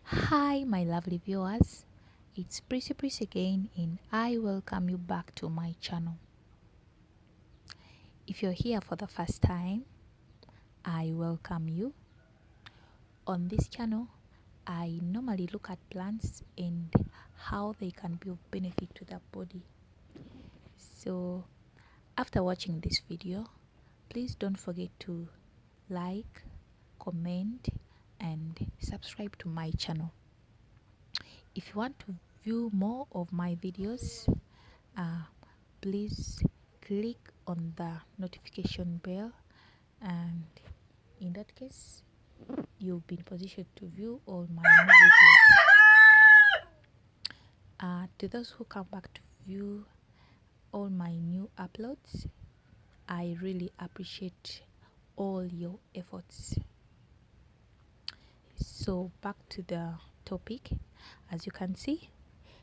Hi, my lovely viewers. It's Prisie again, and I welcome you back to my channel. If you're here for the first time, I welcome you. On this channel, I normally look at plants and how they can be of benefit to the body. So, after watching this video, please don't forget to like, comment, and subscribe to my channel. If you want to view more of my videos, please click on the notification bell, and in that case you'll be in position to view all my new videos. To those who come back to view all my new uploads, I really appreciate all your efforts. So back to the topic. As you can see,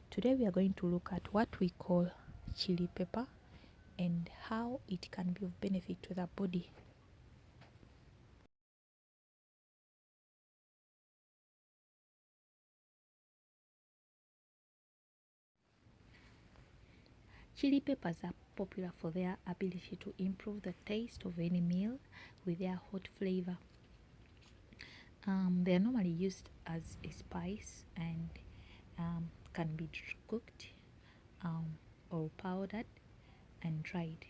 today we are going to look at what we call chili pepper and how it can be of benefit to the body. Chili peppers are popular for their ability to improve the taste of any meal with their hot flavor. They are normally used as a spice and can be cooked or powdered and dried.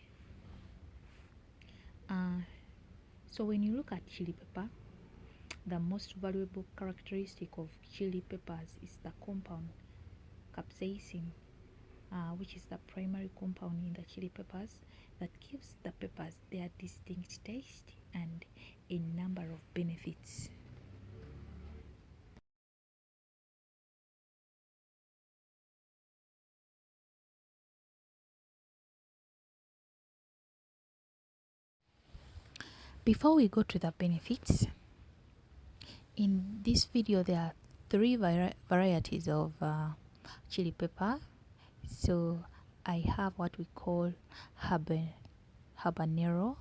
So when you look at chili pepper, the most valuable characteristic of chili peppers is the compound capsaicin, which is the primary compound in the chili peppers that gives the peppers their distinct taste and a number of benefits. Before we go to the benefits, in this video there are three varieties of chili pepper. So I have what we call habanero,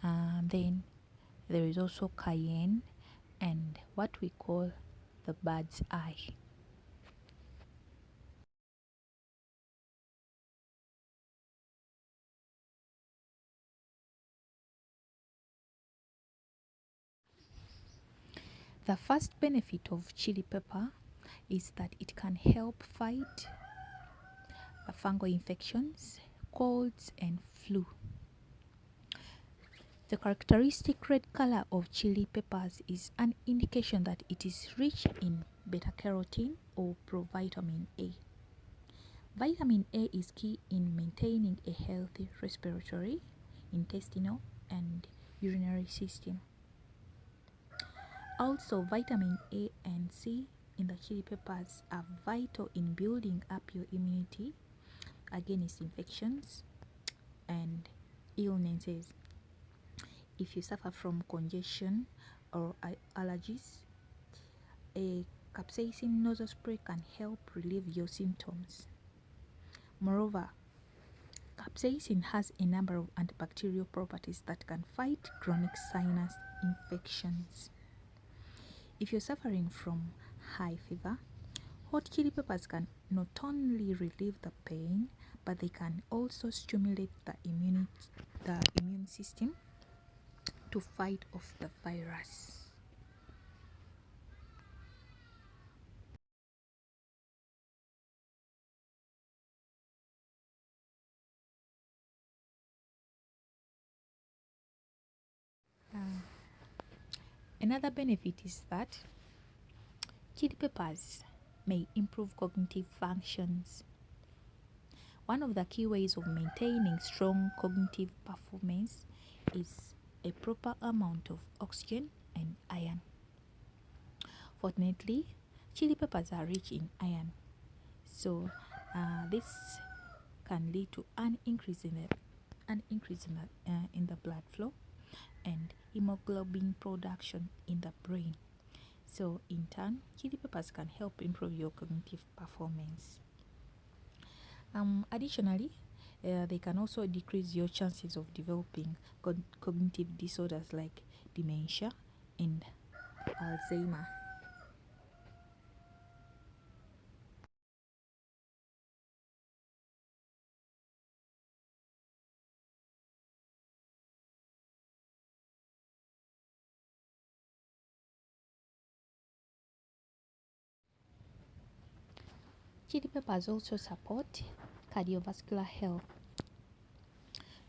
and then there is also cayenne and what we call the bird's eye. The first benefit of chili pepper is that it can help fight fungal infections, colds, and flu. The characteristic red color of chili peppers is an indication that it is rich in beta-carotene or provitamin A. Vitamin A is key in maintaining a healthy respiratory, intestinal, and urinary system. Also, vitamin A and C in the chili peppers are vital in building up your immunity against infections and illnesses. If you suffer from congestion or allergies, a capsaicin nasal spray can help relieve your symptoms. Moreover, capsaicin has a number of antibacterial properties that can fight chronic sinus infections. If you're suffering from high fever, hot chili peppers can not only relieve the pain, but they can also stimulate the immune system to fight off the virus. Another benefit is that chili peppers may improve cognitive functions. One of the key ways of maintaining strong cognitive performance is a proper amount of oxygen and iron. Fortunately, chili peppers are rich in iron, so this can lead to an increase in the blood flow and hemoglobin production in the brain. So in turn, chili peppers can help improve your cognitive performance. Additionally, they can also decrease your chances of developing cognitive disorders like dementia and Alzheimer. Chili peppers also support cardiovascular health.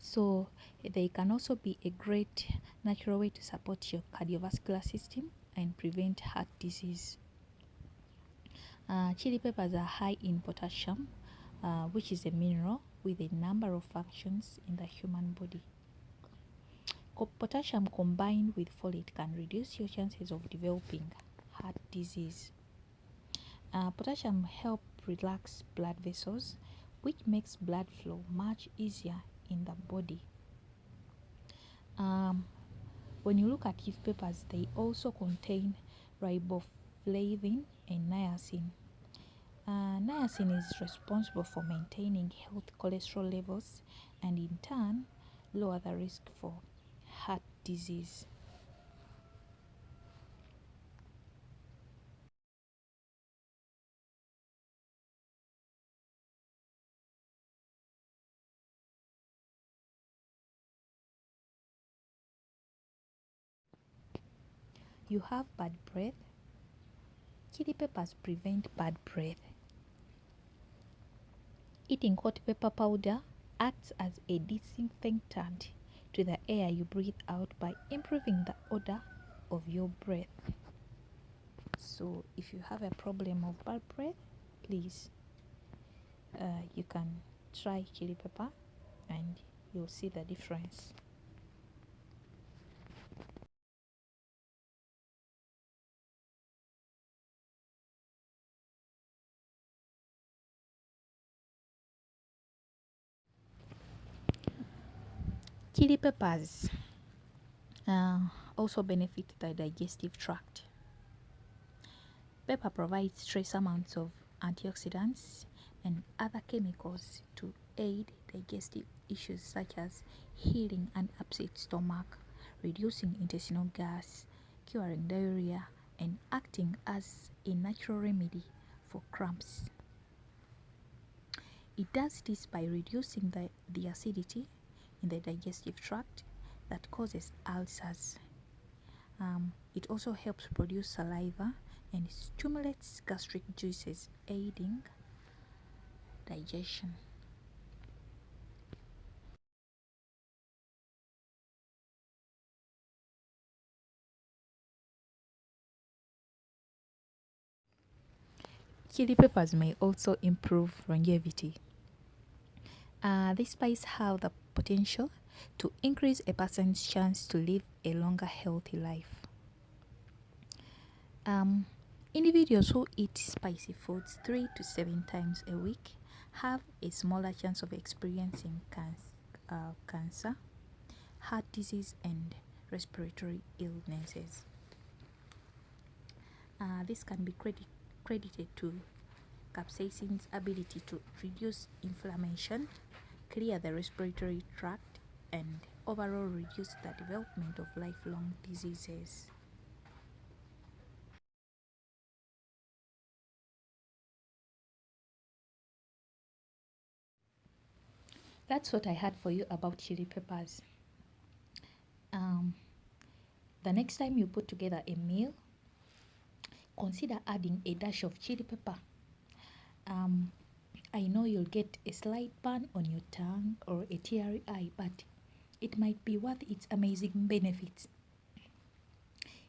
So they can also be a great natural way to support your cardiovascular system and prevent heart disease. Chili peppers are high in potassium, which is a mineral with a number of functions in the human body. Potassium combined with folate can reduce your chances of developing heart disease. Potassium helps relax blood vessels, which makes blood flow much easier in the body. When you look at chili peppers, they also contain riboflavin and niacin. Niacin is responsible for maintaining healthy cholesterol levels and in turn lower the risk for heart disease. You have bad breath. Chili peppers prevent bad breath. Eating hot pepper powder acts as a disinfectant to the air you breathe out by improving the odor of your breath. So if you have a problem of bad breath, please you can try chili pepper and you'll see the difference. Chili peppers also benefit the digestive tract. Pepper provides trace amounts of antioxidants and other chemicals to aid digestive issues such as healing an upset stomach, reducing intestinal gas, curing diarrhea, and acting as a natural remedy for cramps. It does this by reducing the acidity in the digestive tract that causes ulcers. It also helps produce saliva and stimulates gastric juices, aiding digestion. Chili peppers may also improve longevity. This spice have the potential to increase a person's chance to live a longer, healthy life. Individuals who eat spicy foods 3 to 7 times a week have a smaller chance of experiencing cancer, heart disease, and respiratory illnesses. This can be credited to capsaicin's ability to reduce inflammation, clear the respiratory tract, and overall reduce the development of lifelong diseases. That's what I had for you about chili peppers. The next time you put together a meal, consider adding a dash of chili pepper. I know you'll get a slight burn on your tongue or a teary eye, but it might be worth its amazing benefits.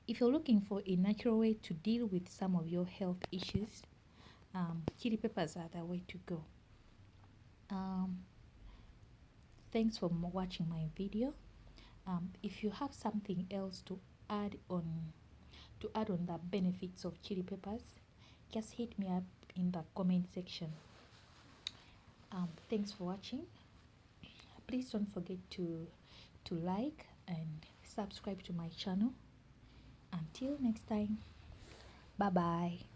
If you're looking for a natural way to deal with some of your health issues, chili peppers are the way to go. Thanks for watching my video. If you have something else to add on the benefits of chili peppers, just hit me up in the comment section. Thanks for watching. Please don't forget to like and subscribe to my channel. Until next time, bye bye.